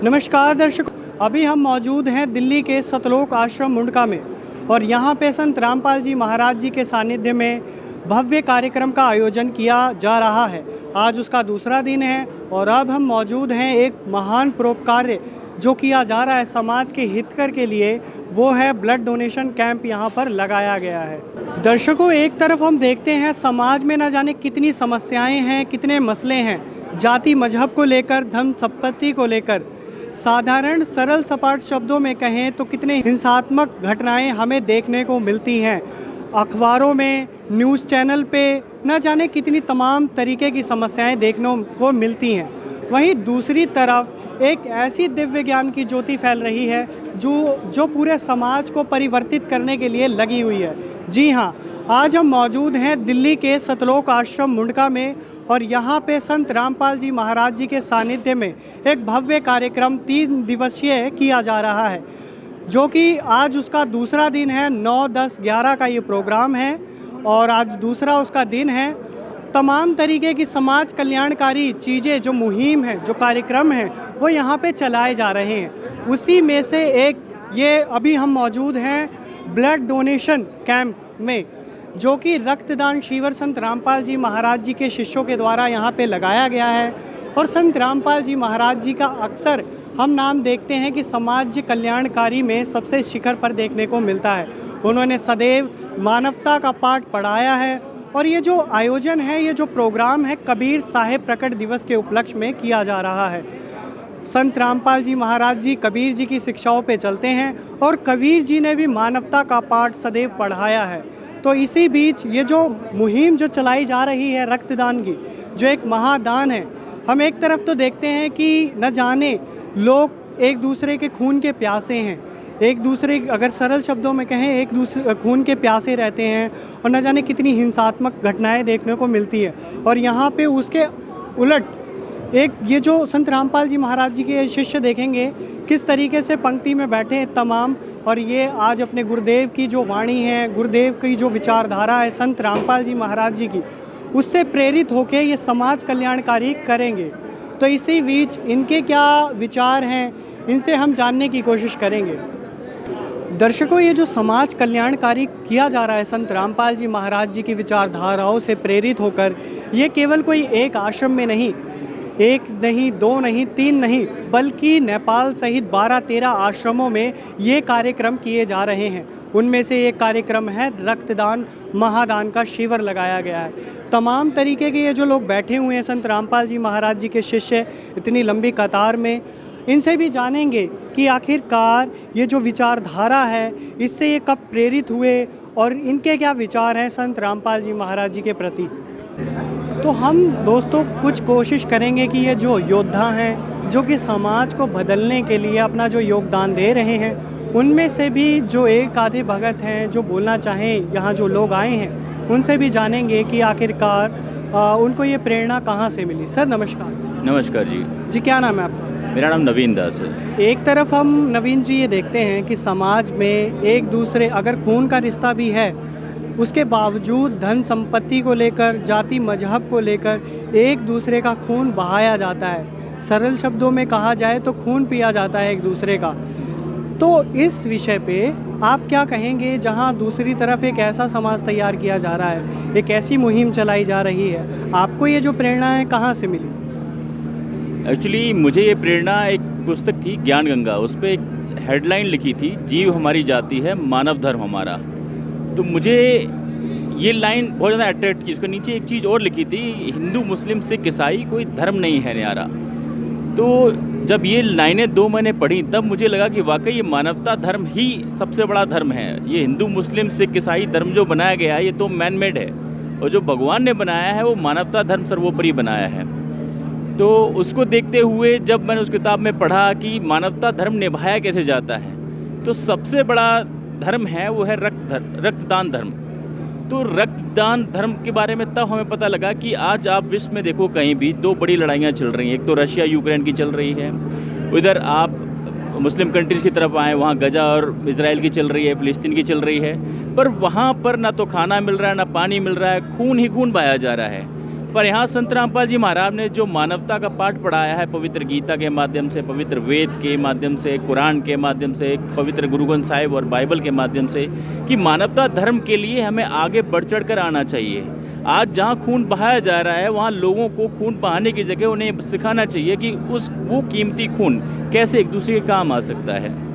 नमस्कार दर्शकों, अभी हम मौजूद हैं दिल्ली के सतलोक आश्रम मुंडका में और यहाँ पे संत रामपाल जी महाराज जी के सानिध्य में भव्य कार्यक्रम का आयोजन किया जा रहा है। आज उसका दूसरा दिन है और अब हम मौजूद हैं एक महान परोपकार जो किया जा रहा है समाज के हितकर के लिए, वो है ब्लड डोनेशन कैंप यहाँ पर लगाया गया है। दर्शकों, एक तरफ हम देखते हैं समाज में न जाने कितनी समस्याएं हैं, कितने मसले हैं, जाति मजहब को लेकर, धन संपत्ति को लेकर। साधारण सरल सपाट शब्दों में कहें तो कितने हिंसात्मक घटनाएं हमें देखने को मिलती हैं। अखबारों में, न्यूज़ चैनल पे न जाने कितनी तमाम तरीके की समस्याएं देखने को मिलती हैं। वहीं दूसरी तरफ एक ऐसी दिव्य ज्ञान की ज्योति फैल रही है जो पूरे समाज को परिवर्तित करने के लिए लगी हुई है। जी हाँ, आज हम मौजूद हैं दिल्ली के सतलोक आश्रम मुंडका में और यहाँ पे संत रामपाल जी महाराज जी के सानिध्य में एक भव्य कार्यक्रम 3 दिवसीय किया जा रहा है, जो कि आज उसका दूसरा दिन है। 9, 10, 11 का ये प्रोग्राम है और आज दूसरा उसका दिन है। तमाम तरीके की समाज कल्याणकारी चीज़ें, जो मुहिम है, जो कार्यक्रम हैं, वो यहाँ पे चलाए जा रहे हैं। उसी में से एक ये अभी हम मौजूद हैं ब्लड डोनेशन कैंप में, जो कि रक्तदान शिविर संत रामपाल जी महाराज जी के शिष्यों के द्वारा यहाँ पे लगाया गया है। और संत रामपाल जी महाराज जी का अक्सर हम नाम देखते हैं कि समाज कल्याणकारी में सबसे शिखर पर देखने को मिलता है। उन्होंने सदैव मानवता का पाठ पढ़ाया है और ये जो आयोजन है, ये जो प्रोग्राम है, कबीर साहेब प्रकट दिवस के उपलक्ष्य में किया जा रहा है। संत रामपाल जी महाराज जी कबीर जी की शिक्षाओं पे चलते हैं और कबीर जी ने भी मानवता का पाठ सदैव पढ़ाया है। तो इसी बीच ये जो मुहिम जो चलाई जा रही है रक्तदान की, जो एक महादान है, हम एक तरफ तो देखते हैं कि न जाने लोग एक दूसरे के खून के प्यासे हैं, एक दूसरे, अगर सरल शब्दों में कहें, एक दूसरे खून के प्यासे रहते हैं और न जाने कितनी हिंसात्मक घटनाएं देखने को मिलती है। और यहाँ पे उसके उलट एक ये जो संत रामपाल जी महाराज जी के शिष्य देखेंगे किस तरीके से पंक्ति में बैठे हैं तमाम, और ये आज अपने गुरुदेव की जो वाणी है, गुरुदेव की जो विचारधारा है संत रामपाल जी महाराज जी की, उससे प्रेरित होकर ये समाज कल्याणकारी करेंगे। तो इसी बीच इनके क्या विचार हैं, इनसे हम जानने की कोशिश करेंगे। दर्शकों, ये जो समाज कल्याणकारी किया जा रहा है संत रामपाल जी महाराज जी की विचारधाराओं से प्रेरित होकर, ये केवल कोई एक आश्रम में नहीं, 1 नहीं, 2 नहीं, 3 नहीं, बल्कि नेपाल सहित 12-13 आश्रमों में ये कार्यक्रम किए जा रहे हैं। उनमें से एक कार्यक्रम है रक्तदान महादान का शिविर लगाया गया है। तमाम तरीके के ये जो लोग बैठे हुए हैं संत रामपाल जी महाराज जी के शिष्य इतनी लंबी कतार में, इनसे भी जानेंगे कि आखिरकार ये जो विचारधारा है, इससे ये कब प्रेरित हुए और इनके क्या विचार हैं संत रामपाल जी महाराज जी के प्रति। तो हम दोस्तों कुछ कोशिश करेंगे कि ये जो योद्धा हैं, जो कि समाज को बदलने के लिए अपना जो योगदान दे रहे हैं, उनमें से भी जो एक आधे भगत हैं जो बोलना चाहें, यहाँ जो लोग आए हैं, उनसे भी जानेंगे कि आखिरकार उनको ये प्रेरणा कहाँ से मिली। सर नमस्कार। नमस्कार जी। जी, क्या नाम है आपका? मेरा नाम नवीन दास है। एक तरफ हम नवीन जी ये देखते हैं कि समाज में एक दूसरे, अगर खून का रिश्ता भी है, उसके बावजूद धन संपत्ति को लेकर, जाति मजहब को लेकर एक दूसरे का खून बहाया जाता है। सरल शब्दों में कहा जाए तो खून पिया जाता है एक दूसरे का। तो इस विषय पे आप क्या कहेंगे, जहां दूसरी तरफ एक ऐसा समाज तैयार किया जा रहा है, एक ऐसी मुहिम चलाई जा रही है, आपको ये जो प्रेरणा है कहाँ से मिली? एक्चुअली मुझे ये प्रेरणा एक पुस्तक थी ज्ञान गंगा, उस पर एक हेडलाइन लिखी थी, जीव हमारी जाति है, मानव धर्म हमारा। तो मुझे ये लाइन बहुत ज़्यादा अट्रैक्ट की। उसके नीचे एक चीज़ और लिखी थी, हिंदू मुस्लिम सिख ईसाई कोई धर्म नहीं है न्यारा। तो जब ये लाइनें 2 महीने पढ़ी, तब मुझे लगा कि वाकई ये मानवता धर्म ही सबसे बड़ा धर्म है। ये हिंदू मुस्लिम सिख ईसाई धर्म जो बनाया गया है, ये तो मैन मेड है, और जो भगवान ने बनाया है वो मानवता धर्म सर्वोपरि बनाया है। तो उसको देखते हुए जब मैंने उस किताब में पढ़ा कि मानवता धर्म निभाया कैसे जाता है, तो सबसे बड़ा धर्म है वो है रक्तदान धर्म। तो रक्तदान धर्म के बारे में तब हमें पता लगा कि आज आप विश्व में देखो, कहीं भी 2 बड़ी लड़ाइयाँ चल रही हैं। एक तो रशिया यूक्रेन की चल रही है, उधर आप मुस्लिम कंट्रीज़ की तरफ आएँ, वहाँ गजा और इजराइल की चल रही है, फ़िलिस्तीन की चल रही है। पर वहाँ पर ना तो खाना मिल रहा है, ना पानी मिल रहा है, खून ही खून बहाया जा रहा है। पर यहाँ संत रामपाल जी महाराज ने जो मानवता का पाठ पढ़ाया है, पवित्र गीता के माध्यम से, पवित्र वेद के माध्यम से, कुरान के माध्यम से, पवित्र गुरु ग्रंथ साहिब और बाइबल के माध्यम से, कि मानवता धर्म के लिए हमें आगे बढ़ चढ़ कर आना चाहिए। आज जहाँ खून बहाया जा रहा है, वहाँ लोगों को खून बहाने की जगह उन्हें सिखाना चाहिए कि वो कीमती खून कैसे एक दूसरे के काम आ सकता है।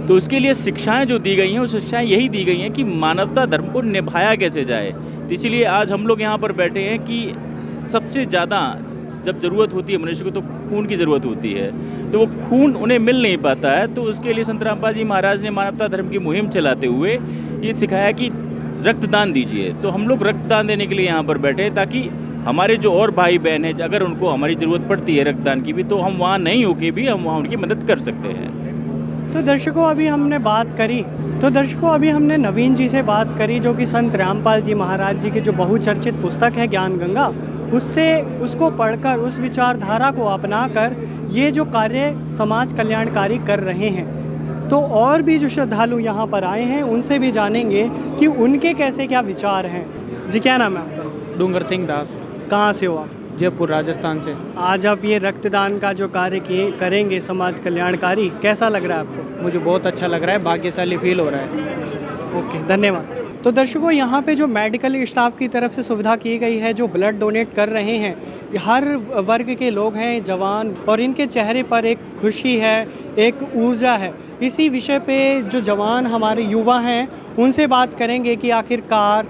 तो उसके लिए शिक्षाएं जो दी गई हैं, वो शिक्षाएं यही दी गई हैं कि मानवता धर्म को निभाया कैसे जाए। तो इसीलिए आज हम लोग यहाँ पर बैठे हैं कि सबसे ज़्यादा जब ज़रूरत होती है मनुष्य को, तो खून की ज़रूरत होती है, तो वो खून उन्हें मिल नहीं पाता है। तो उसके लिए संत रामपाल जी महाराज ने मानवता धर्म की मुहिम चलाते हुए ये सिखाया कि रक्तदान दीजिए। तो हम लोग रक्तदान देने के लिए यहाँ पर बैठे हैं, ताकि हमारे जो और भाई बहन हैं, अगर उनको हमारी ज़रूरत पड़ती है रक्तदान की भी, तो हम वहाँ नहीं होके भी हम वहाँ उनकी मदद कर सकते हैं। तो दर्शकों अभी हमने नवीन जी से बात करी, जो कि संत रामपाल जी महाराज जी की जो बहुचर्चित पुस्तक है ज्ञान गंगा, उसको पढ़कर, उस विचारधारा को अपनाकर ये जो कार्य समाज कल्याणकारी कर रहे हैं। तो और भी जो श्रद्धालु यहाँ पर आए हैं, उनसे भी जानेंगे कि उनके कैसे क्या विचार हैं। जी, क्या नाम है आपका? डूंगर सिंह दास। कहाँ से हो आप? जयपुर, राजस्थान से। आज आप ये रक्तदान का जो कार्य करेंगे समाज कल्याणकारी, कैसा लग रहा है आपको? मुझे बहुत अच्छा लग रहा है, भाग्यशाली फील हो रहा है। ओके, धन्यवाद। तो दर्शकों, यहाँ पे जो मेडिकल स्टाफ की तरफ से सुविधा की गई है, जो ब्लड डोनेट कर रहे हैं, हर वर्ग के लोग हैं, जवान, और इनके चेहरे पर एक खुशी है, एक ऊर्जा है। इसी विषय पे जो जवान हमारे युवा हैं, उनसे बात करेंगे कि आखिरकार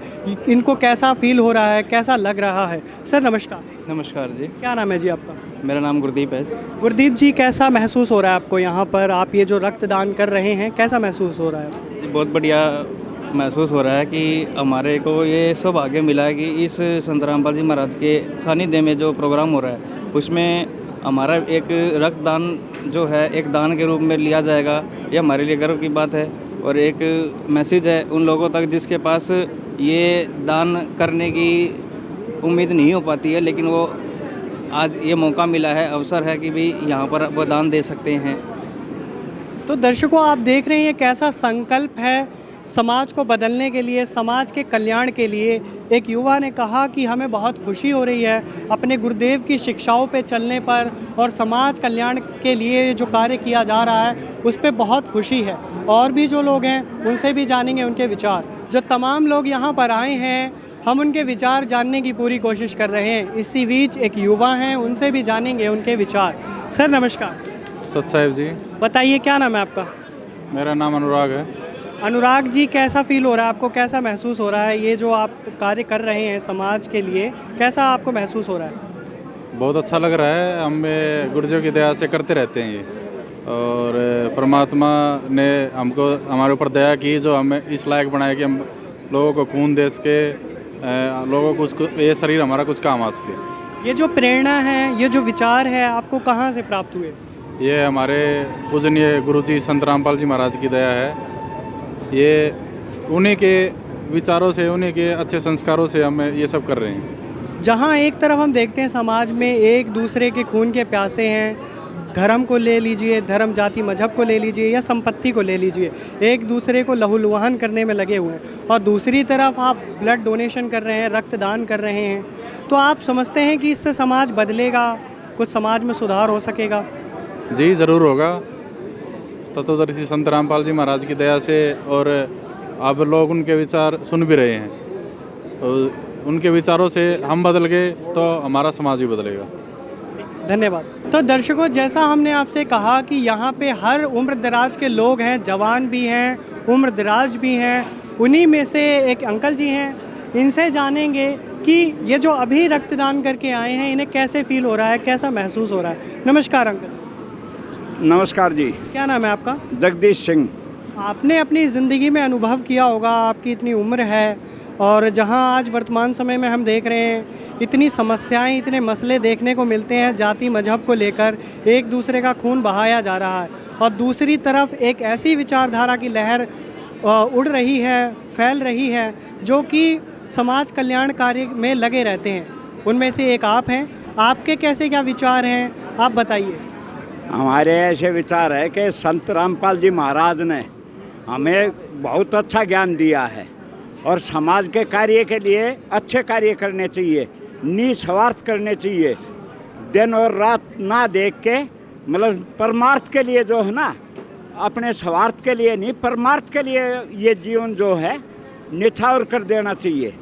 इनको कैसा फील हो रहा है, कैसा लग रहा है। सर नमस्कार। नमस्कार जी। क्या नाम है जी आपका? मेरा नाम गुरदीप है। गुरदीप जी, कैसा महसूस हो रहा है आपको यहाँ पर? आप ये जो रक्तदान कर रहे हैं, कैसा महसूस हो रहा है? जी, बहुत बढ़िया महसूस हो रहा है कि हमारे को ये सौभाग्य मिला है कि इस संत रामपाल जी महाराज के सानिध्य में जो प्रोग्राम हो रहा है, उसमें हमारा एक रक्तदान जो है एक दान के रूप में लिया जाएगा। ये हमारे लिए गर्व की बात है, और एक मैसेज है उन लोगों तक जिसके पास ये दान करने की उम्मीद नहीं हो पाती है, लेकिन वो आज ये मौका मिला है, अवसर है कि भी यहाँ पर वो दान दे सकते हैं। तो दर्शकों, आप देख रहे हैं कैसा संकल्प है समाज को बदलने के लिए, समाज के कल्याण के लिए। एक युवा ने कहा कि हमें बहुत खुशी हो रही है अपने गुरुदेव की शिक्षाओं पे चलने पर, और समाज कल्याण के लिए जो कार्य किया जा रहा है उस पे बहुत खुशी है। और भी जो लोग हैं उनसे भी जानेंगे उनके विचार। जो तमाम लोग यहाँ पर आए हैं, हम उनके विचार जानने की पूरी कोशिश कर रहे हैं। इसी बीच एक युवा हैं, उनसे भी जानेंगे उनके विचार। सर नमस्कार। सत साहिब जी। बताइए, क्या नाम है आपका? मेरा नाम अनुराग है। अनुराग जी, कैसा फील हो रहा है आपको? कैसा महसूस हो रहा है ये जो आप कार्य कर रहे हैं समाज के लिए, कैसा आपको महसूस हो रहा है? बहुत अच्छा लग रहा है। हम गुरुजों की दया से करते रहते हैं ये, और परमात्मा ने हमको हमारे ऊपर दया की, जो हमें इस लायक बनाया कि हम लोगों को खून दे सके, लोगों को ये शरीर हमारा कुछ काम आ सके। ये जो प्रेरणा है, ये जो विचार है, आपको कहाँ से प्राप्त हुए? ये हमारे पूजनीय गुरुजी संत रामपाल जी महाराज की दया है। ये उन्हीं के विचारों से, उन्हीं के अच्छे संस्कारों से हम ये सब कर रहे हैं। जहाँ एक तरफ हम देखते हैं समाज में एक दूसरे के खून के प्यासे हैं, धर्म को ले लीजिए, धर्म जाति मजहब को ले लीजिए, या संपत्ति को ले लीजिए, एक दूसरे को लहूलुहान करने में लगे हुए हैं, और दूसरी तरफ आप ब्लड डोनेशन कर रहे हैं, रक्तदान कर रहे हैं। तो आप समझते हैं कि इससे समाज बदलेगा, कुछ समाज में सुधार हो सकेगा? जी ज़रूर होगा। तत्वदर्शी संत रामपाल जी महाराज की दया से, और अब लोग उनके विचार सुन भी रहे हैं, और उनके विचारों से हम बदल गए तो हमारा समाज भी बदलेगा। धन्यवाद। तो दर्शकों, जैसा हमने आपसे कहा कि यहाँ पे हर उम्र दराज के लोग हैं, जवान भी हैं, उम्र दराज भी हैं। उन्हीं में से एक अंकल जी हैं, इनसे जानेंगे कि ये जो अभी रक्तदान करके आए हैं, इन्हें कैसे फील हो रहा है, कैसा महसूस हो रहा है। नमस्कार अंकल। नमस्कार जी। क्या नाम है आपका? जगदीश सिंह। आपने अपनी ज़िंदगी में अनुभव किया होगा, आपकी इतनी उम्र है, और जहां आज वर्तमान समय में हम देख रहे हैं इतनी समस्याएं, इतने मसले देखने को मिलते हैं जाति मजहब को लेकर, एक दूसरे का खून बहाया जा रहा है, और दूसरी तरफ एक ऐसी विचारधारा की लहर उड़ रही है, फैल रही है, जो कि समाज कल्याण कार्य में लगे रहते हैं। उनमें से एक आप हैं। आपके कैसे क्या विचार हैं, आप बताइए। हमारे ऐसे विचार है कि संत रामपाल जी महाराज ने हमें बहुत अच्छा ज्ञान दिया है, और समाज के कार्य के लिए अच्छे कार्य करने चाहिए, निस्वार्थ करने चाहिए, दिन और रात ना देख के, मतलब परमार्थ के लिए जो है ना, अपने स्वार्थ के लिए नहीं, परमार्थ के लिए ये जीवन जो है निछावर कर देना चाहिए।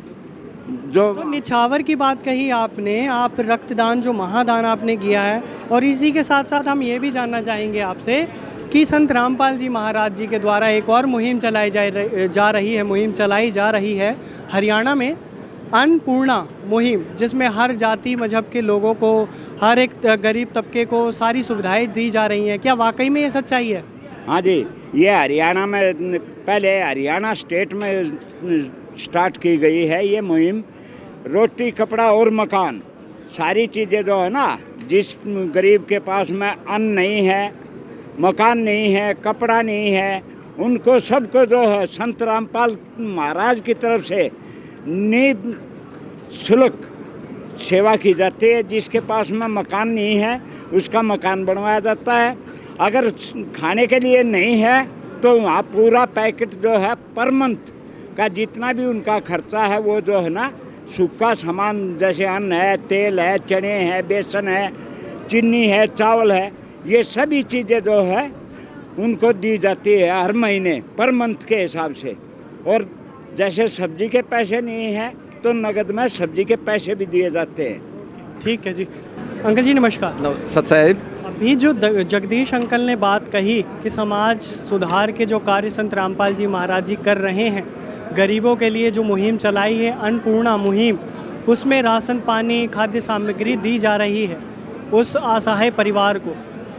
जो तो निछावर की बात कही आपने, आप रक्तदान जो महादान आपने किया है, और इसी के साथ साथ हम ये भी जानना चाहेंगे आपसे कि संत रामपाल जी महाराज जी के द्वारा एक और मुहिम चलाई जा रही है हरियाणा में, अन्नपूर्णा मुहिम, जिसमें हर जाति मजहब के लोगों को, हर एक गरीब तबके को सारी सुविधाएं दी जा रही हैं। क्या वाकई में ये सच्चाई है? हाँ जी, ये हरियाणा में, पहले हरियाणा स्टेट में स्टार्ट की गई है ये मुहिम। रोटी, कपड़ा और मकान, सारी चीज़ें जो है ना, जिस गरीब के पास में अन्न नहीं है, मकान नहीं है, कपड़ा नहीं है, उनको सबको जो है संत रामपाल महाराज की तरफ से निःशुल्क सेवा की जाती है। जिसके पास में मकान नहीं है उसका मकान बनवाया जाता है। अगर खाने के लिए नहीं है तो वहाँ पूरा पैकेट जो है पर मंथ का जितना भी उनका खर्चा है वो जो है ना, सूखा सामान जैसे अन्न है, तेल है, चने हैं, बेसन है, चीनी है, चावल है, ये सभी चीज़ें जो है उनको दी जाती है हर महीने पर मंथ के हिसाब से। और जैसे सब्जी के पैसे नहीं हैं तो नगद में सब्जी के पैसे भी दिए जाते हैं। ठीक है जी। अंकल जी नमस्कार। सत साहेब, अभी जो जगदीश अंकल ने बात कही कि समाज सुधार के जो कार्य संत रामपाल जी महाराज जी कर रहे हैं, गरीबों के लिए जो मुहिम चलाई है अन्नपूर्णा मुहिम, उसमें राशन पानी खाद्य सामग्री दी जा रही है उस असहाय परिवार को,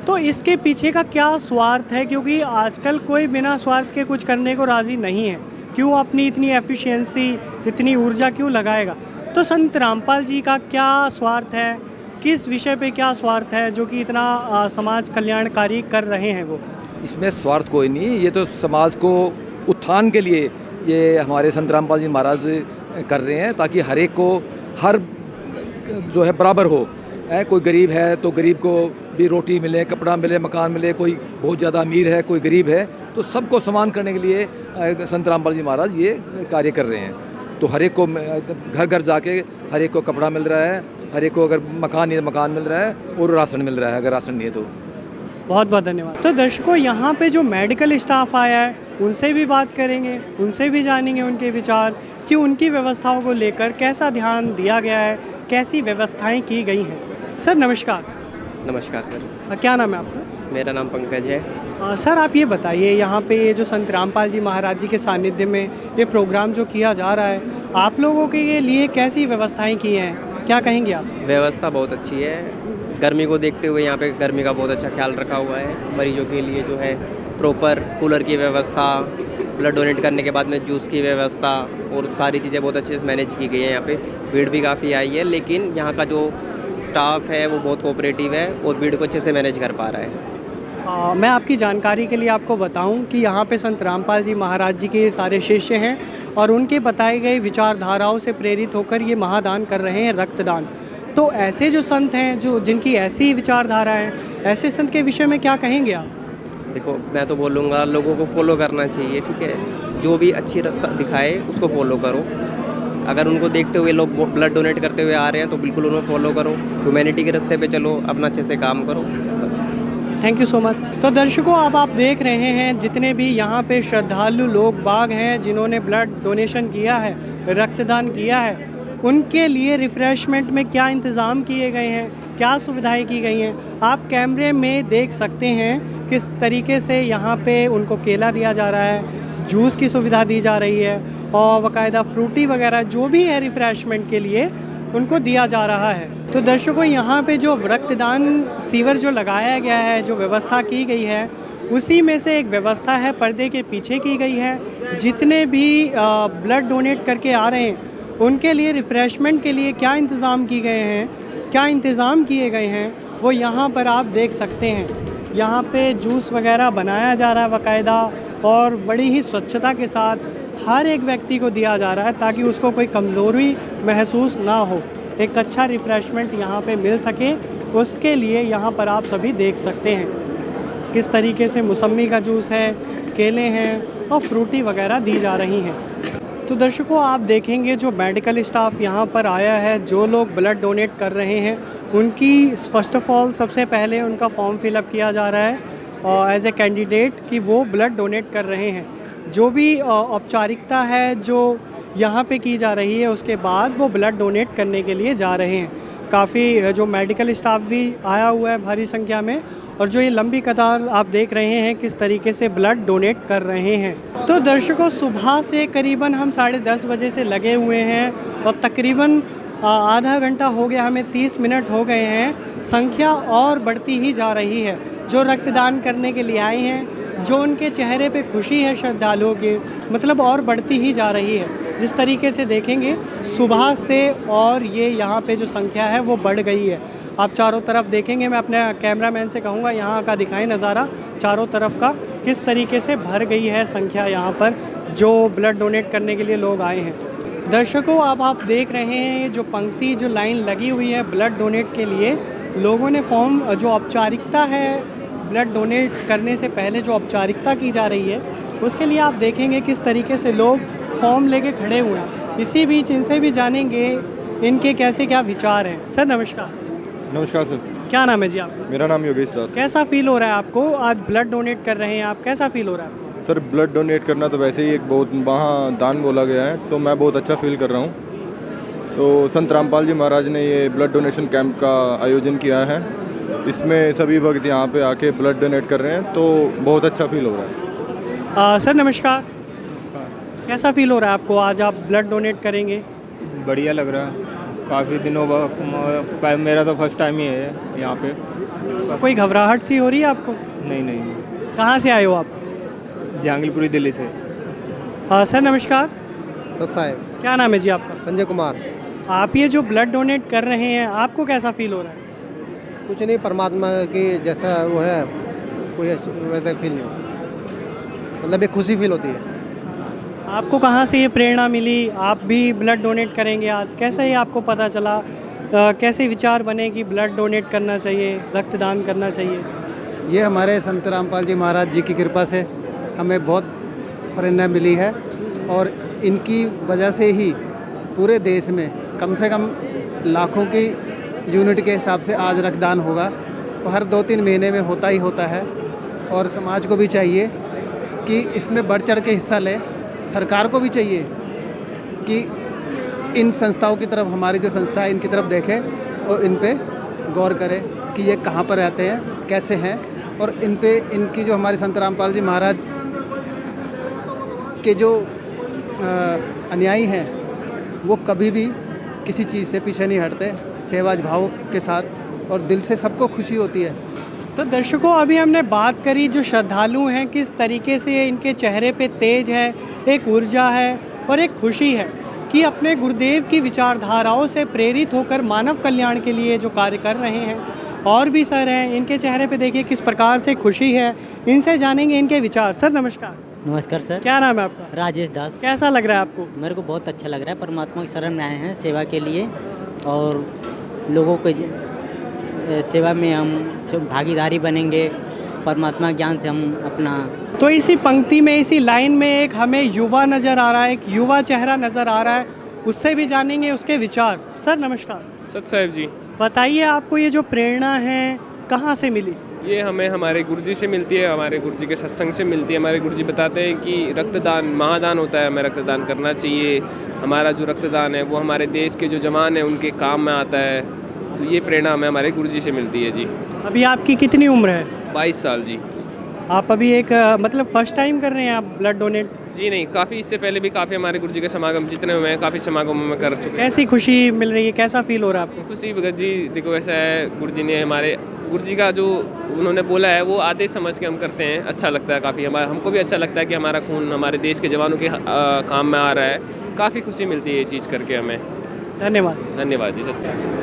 तो इसके पीछे का क्या स्वार्थ है? क्योंकि आजकल कोई बिना स्वार्थ के कुछ करने को राज़ी नहीं है। क्यों अपनी इतनी एफिशिएंसी, इतनी ऊर्जा क्यों लगाएगा? तो संत रामपाल जी का क्या स्वार्थ है, किस विषय पे क्या स्वार्थ है जो कि इतना समाज कल्याणकारी कर रहे हैं वो? इसमें स्वार्थ कोई नहीं, ये तो समाज को उत्थान के लिए ये हमारे संत रामपाल जी महाराज कर रहे हैं, ताकि हर एक को हर जो है बराबर हो। कोई गरीब है तो गरीब को भी रोटी मिले, कपड़ा मिले, मकान मिले, कोई बहुत ज़्यादा अमीर है, कोई गरीब है, तो सबको समान करने के लिए संत रामपाल जी महाराज ये कार्य कर रहे हैं। तो हर एक को घर घर जाके हर एक को कपड़ा मिल रहा है, हर एक को अगर मकान नहीं है मकान मिल रहा है, और राशन मिल रहा है अगर राशन नहीं है तो। बहुत बहुत धन्यवाद। तो दर्शकों, यहाँ पे जो मेडिकल स्टाफ आया है उनसे भी बात करेंगे, उनसे भी जानेंगे उनके विचार कि उनकी व्यवस्थाओं को लेकर कैसा ध्यान दिया गया है, कैसी व्यवस्थाएं की गई हैं। सर नमस्कार। नमस्कार सर। क्या नाम है आपका? मेरा नाम पंकज है। सर आप ये बताइए, यहाँ पे ये जो संत रामपाल जी महाराज जी के सानिध्य में ये प्रोग्राम जो किया जा रहा है, आप लोगों के लिए कैसी व्यवस्थाएं की हैं, क्या कहेंगे आप? व्यवस्था बहुत अच्छी है। गर्मी को देखते हुए यहाँ पे गर्मी का बहुत अच्छा ख्याल रखा हुआ है। मरीजों के लिए जो है प्रॉपर कूलर की व्यवस्था, ब्लड डोनेट करने के बाद में जूस की व्यवस्था, और सारी चीज़ें बहुत अच्छे से मैनेज की गई है। यहाँ पे भीड़ भी काफ़ी आई है, लेकिन यहाँ का जो स्टाफ है वो बहुत कोऑपरेटिव है और भीड़ को अच्छे से मैनेज कर पा रहा है। मैं आपकी जानकारी के लिए आपको बताऊं कि यहाँ पे संत रामपाल जी महाराज जी के सारे शिष्य हैं और उनके बताए गए विचारधाराओं से प्रेरित होकर ये महादान कर रहे हैं, रक्तदान। तो ऐसे जो संत हैं जो जिनकी ऐसी विचारधारा है, ऐसे संत के विषय में क्या कहेंगे आप? देखो, मैं तो बोलूँगा लोगों को फॉलो करना चाहिए, ठीक है। जो भी अच्छी रास्ता दिखाए उसको फॉलो करो। अगर उनको देखते हुए लोग ब्लड डोनेट करते हुए आ रहे हैं तो बिल्कुल उन्हें फॉलो करो, ह्यूमैनिटी के रास्ते पे चलो, अपना अच्छे से काम करो, बस। Thank you so much. तो दर्शकों, अब आप देख रहे हैं जितने भी यहाँ पे श्रद्धालु लोग बाग हैं जिन्होंने ब्लड डोनेशन किया है, रक्तदान किया है, उनके लिए रिफ़्रेशमेंट में क्या इंतज़ाम किए गए हैं, क्या सुविधाएं की गई हैं, आप कैमरे में देख सकते हैं। किस तरीके से यहाँ पे उनको केला दिया जा रहा है, जूस की सुविधा दी जा रही है, और बाकायदा फ्रूटी वगैरह जो भी है रिफ़्रेशमेंट के लिए उनको दिया जा रहा है। तो दर्शकों, यहाँ पे जो रक्तदान शिविर जो लगाया गया है, जो व्यवस्था की गई है, उसी में से एक व्यवस्था है पर्दे के पीछे की गई है। जितने भी ब्लड डोनेट करके आ रहे हैं उनके लिए रिफ़्रेशमेंट के लिए क्या इंतज़ाम किए गए हैं, क्या इंतज़ाम किए गए हैं, वो यहाँ पर आप देख सकते हैं। यहाँ पे जूस वगैरह बनाया जा रहा है बाकायदा, और बड़ी ही स्वच्छता के साथ हर एक व्यक्ति को दिया जा रहा है ताकि उसको कोई कमज़ोरी महसूस ना हो, एक अच्छा रिफ़्रेशमेंट यहाँ पे मिल सके, उसके लिए यहाँ पर आप सभी देख सकते हैं किस तरीके से मौसम्मी का जूस है, केले हैं और फ्रूटी वगैरह दी जा रही हैं। तो दर्शकों, आप देखेंगे जो मेडिकल स्टाफ यहाँ पर आया है, जो लोग ब्लड डोनेट कर रहे हैं, उनकी फर्स्ट ऑफ ऑल सबसे पहले उनका फॉर्म फिलअप किया जा रहा है एज ए कैंडिडेट कि वो ब्लड डोनेट कर रहे हैं। जो भी औपचारिकता है जो यहाँ पे की जा रही है, उसके बाद वो ब्लड डोनेट करने के लिए जा रहे हैं। काफ़ी जो मेडिकल स्टाफ भी आया हुआ है भारी संख्या में, और जो ये लंबी कतार आप देख रहे हैं किस तरीके से ब्लड डोनेट कर रहे हैं। तो दर्शकों, सुबह से करीबन हम 10:30 बजे से लगे हुए हैं और तकरीबन आधा घंटा हो गया, हमें 30 मिनट हो गए हैं। संख्या और बढ़ती ही जा रही है। जो रक्तदान करने के लिए आए हैं, जो उनके चेहरे पे खुशी है श्रद्धालुओं की, मतलब और बढ़ती ही जा रही है। जिस तरीके से देखेंगे सुबह से, और ये यहाँ पे जो संख्या है वो बढ़ गई है। आप चारों तरफ देखेंगे, मैं अपने कैमरामैन से कहूँगा यहाँ का दिखाएं नज़ारा चारों तरफ का, किस तरीके से भर गई है संख्या यहाँ पर जो ब्लड डोनेट करने के लिए लोग आए हैं। दर्शकों, अब आप देख रहे हैं जो पंक्ति, जो लाइन लगी हुई है ब्लड डोनेट के लिए, लोगों ने फॉर्म, जो औपचारिकता है ब्लड डोनेट करने से पहले जो औपचारिकता की जा रही है, उसके लिए आप देखेंगे किस तरीके से लोग फॉर्म लेके खड़े हुए हैं। इसी बीच इनसे भी जानेंगे इनके कैसे क्या विचार हैं। सर नमस्कार। नमस्कार सर। क्या नाम है जी आपका? मेरा नाम योगेश दास। कैसा फील हो रहा है आपको? आज ब्लड डोनेट कर रहे हैं आप, कैसा फील हो रहा है आपको? सर, ब्लड डोनेट करना तो वैसे ही एक बहुत वहाँ दान बोला गया है, तो मैं बहुत अच्छा फील कर रहा हूँ। तो संत रामपाल जी महाराज ने ये ब्लड डोनेशन कैंप का आयोजन किया है, इसमें सभी भक्त यहाँ पे आके ब्लड डोनेट कर रहे हैं, तो बहुत अच्छा फील हो रहा है। सर नमस्कार। कैसा फील हो रहा है आपको? आज आप ब्लड डोनेट करेंगे। बढ़िया लग रहा है, काफ़ी दिनों बाद, मेरा तो फर्स्ट टाइम ही है यहाँ पे। कोई घबराहट सी हो रही है आपको? नहीं। कहाँ से आए हो आप? जहांगीरपुरी, दिल्ली से। सर नमस्कार। सत साहेब। क्या नाम है जी आपका? संजय कुमार। आप ये जो ब्लड डोनेट कर रहे हैं, आपको कैसा फील हो रहा है? कुछ नहीं, परमात्मा की जैसा वो है कोई वैसा फील नहीं हो, मतलब एक खुशी फील होती है। आपको कहाँ से ये प्रेरणा मिली? आप भी ब्लड डोनेट करेंगे आज, कैसे ये आपको पता चला? कैसे विचार बने कि ब्लड डोनेट करना चाहिए, रक्तदान करना चाहिए? ये हमारे संत रामपाल जी महाराज जी की कृपा से हमें बहुत प्रेरणा मिली है, और इनकी वजह से ही पूरे देश में कम से कम लाखों की यूनिट के हिसाब से आज रक्तदान होगा, और हर 2-3 महीने में होता ही होता है। और समाज को भी चाहिए कि इसमें बढ़ चढ़ के हिस्सा ले, सरकार को भी चाहिए कि इन संस्थाओं की तरफ, हमारी जो संस्था है इनकी तरफ देखे और इन पे गौर करे कि ये कहाँ पर रहते हैं, कैसे हैं, और इन पे इनकी जो हमारे संत रामपाल जी महाराज के जो अनुयायी हैं वो कभी भी किसी चीज़ से पीछे नहीं हटते, सेवा भाव के साथ, और दिल से सबको खुशी होती है। तो दर्शकों, अभी हमने बात करी जो श्रद्धालु हैं किस तरीके से इनके चेहरे पे तेज है, एक ऊर्जा है और एक खुशी है कि अपने गुरुदेव की विचारधाराओं से प्रेरित होकर मानव कल्याण के लिए जो कार्य कर रहे हैं। और भी सर हैं, इनके चेहरे पे देखिए किस प्रकार से खुशी है, इनसे जानेंगे इनके विचार। सर नमस्कार। नमस्कार सर। क्या नाम है आपका? राजेश दास। कैसा लग रहा है आपको? मेरे को बहुत अच्छा लग रहा है, परमात्मा की शरण में आए हैं सेवा के लिए, और लोगों को सेवा में हम भागीदारी बनेंगे, परमात्मा ज्ञान से हम अपना। तो इसी पंक्ति में, इसी लाइन में एक हमें युवा नज़र आ रहा है, एक युवा चेहरा नज़र आ रहा है, उससे भी जानेंगे उसके विचार। सर नमस्कार। सत साहेब जी। बताइए, आपको ये जो प्रेरणा है कहाँ से मिली? ये हमें हमारे गुरुजी से मिलती है, हमारे गुरुजी के सत्संग से मिलती है। हमारे गुरुजी बताते हैं कि रक्तदान महादान होता है, हमें रक्तदान करना चाहिए। हमारा जो रक्तदान है वो हमारे देश के जो जवान हैं उनके काम में आता है। तो ये प्रेरणा हमें हमारे गुरुजी से मिलती है जी। अभी आपकी कितनी उम्र है? 22 साल जी। आप अभी एक मतलब फर्स्ट टाइम कर रहे हैं आप ब्लड डोनेट? जी नहीं, काफ़ी इससे पहले भी काफ़ी हमारे गुरुजी के समागम जितने हुए हैं, काफ़ी समागमों में कर चुके हैं। कैसी खुशी मिल रही है, कैसा फील हो रहा है आपको? खुशी भगत जी, देखो ऐसा है, गुरुजी ने हमारे गुरुजी का जो उन्होंने बोला है वो आदेश समझ के हम करते हैं। अच्छा लगता है काफ़ी, हमारा हमको भी अच्छा लगता है कि हमारा खून हमारे देश के जवानों के काम में आ रहा है। काफ़ी खुशी मिलती है ये चीज़ करके हमें। धन्यवाद। धन्यवाद जी। सत्य।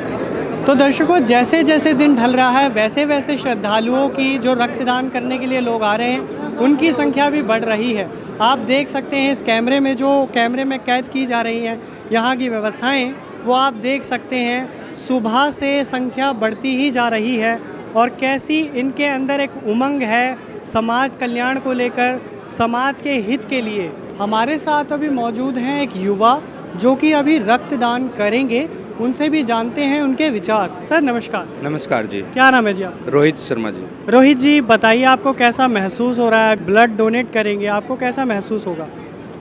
तो दर्शकों, जैसे जैसे दिन ढल रहा है वैसे वैसे श्रद्धालुओं की जो रक्तदान करने के लिए लोग आ रहे हैं उनकी संख्या भी बढ़ रही है। आप देख सकते हैं इस कैमरे में, जो कैमरे में कैद की जा रही हैं यहाँ की व्यवस्थाएं, वो आप देख सकते हैं। सुबह से संख्या बढ़ती ही जा रही है, और कैसी इनके अंदर एक उमंग है समाज कल्याण को लेकर, समाज के हित के लिए। हमारे साथ अभी मौजूद हैं एक युवा जो कि अभी रक्तदान करेंगे, उनसे भी जानते हैं उनके विचार। सर नमस्कार। नमस्कार जी। क्या नाम है जी आप? रोहित शर्मा जी। रोहित जी बताइए, आपको कैसा महसूस हो रहा है? ब्लड डोनेट करेंगे, आपको कैसा महसूस होगा?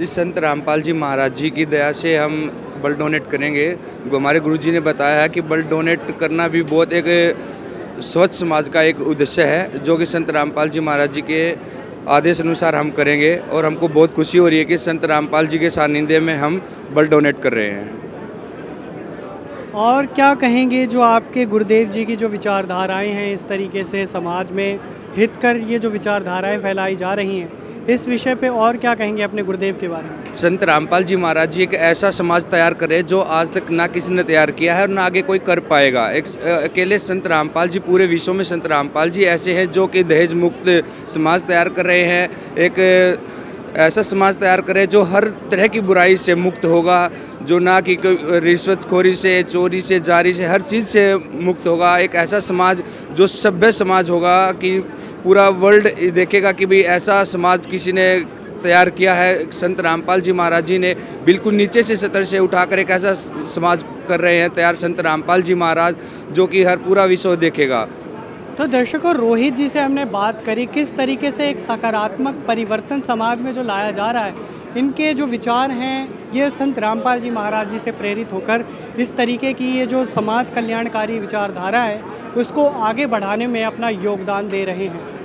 इस संत रामपाल जी महाराज जी की दया से हम ब्लड डोनेट करेंगे। हमारे गुरुजी ने बताया है कि ब्लड डोनेट करना भी बहुत एक स्वच्छ समाज का एक उद्देश्य है, जो कि संत रामपाल जी महाराज जी के आदेश अनुसार हम करेंगे। और हमको बहुत खुशी हो रही है कि संत रामपाल जी के सानिध्य में हम ब्लड डोनेट कर रहे हैं। और क्या कहेंगे जो आपके गुरुदेव जी की जो विचारधाराएं हैं, इस तरीके से समाज में हित कर ये जो विचारधाराएं फैलाई जा रही हैं, इस विषय पे और क्या कहेंगे अपने गुरुदेव के बारे में? संत रामपाल जी महाराज जी एक ऐसा समाज तैयार करे जो आज तक ना किसी ने तैयार किया है और ना आगे कोई कर पाएगा। एक अकेले संत रामपाल जी, पूरे विश्व में संत रामपाल जी ऐसे हैं जो कि दहेज मुक्त समाज तैयार कर रहे हैं। एक ऐसा समाज तैयार करें जो हर तरह की बुराई से मुक्त होगा, जो ना कि रिश्वतखोरी से, चोरी से, जारी से, हर चीज़ से मुक्त होगा। एक ऐसा समाज जो सभ्य समाज होगा कि पूरा वर्ल्ड देखेगा कि भाई ऐसा समाज किसी ने तैयार किया है। संत रामपाल जी महाराज जी ने बिल्कुल नीचे से सतर से उठाकर एक ऐसा समाज कर रहे हैं तैयार संत रामपाल जी महाराज, जो कि हर पूरा विश्व देखेगा। तो दर्शकों, रोहित जी से हमने बात करी किस तरीके से एक सकारात्मक परिवर्तन समाज में जो लाया जा रहा है, इनके जो विचार हैं ये संत रामपाल जी महाराज जी से प्रेरित होकर इस तरीके की ये जो समाज कल्याणकारी विचारधारा है उसको आगे बढ़ाने में अपना योगदान दे रहे हैं।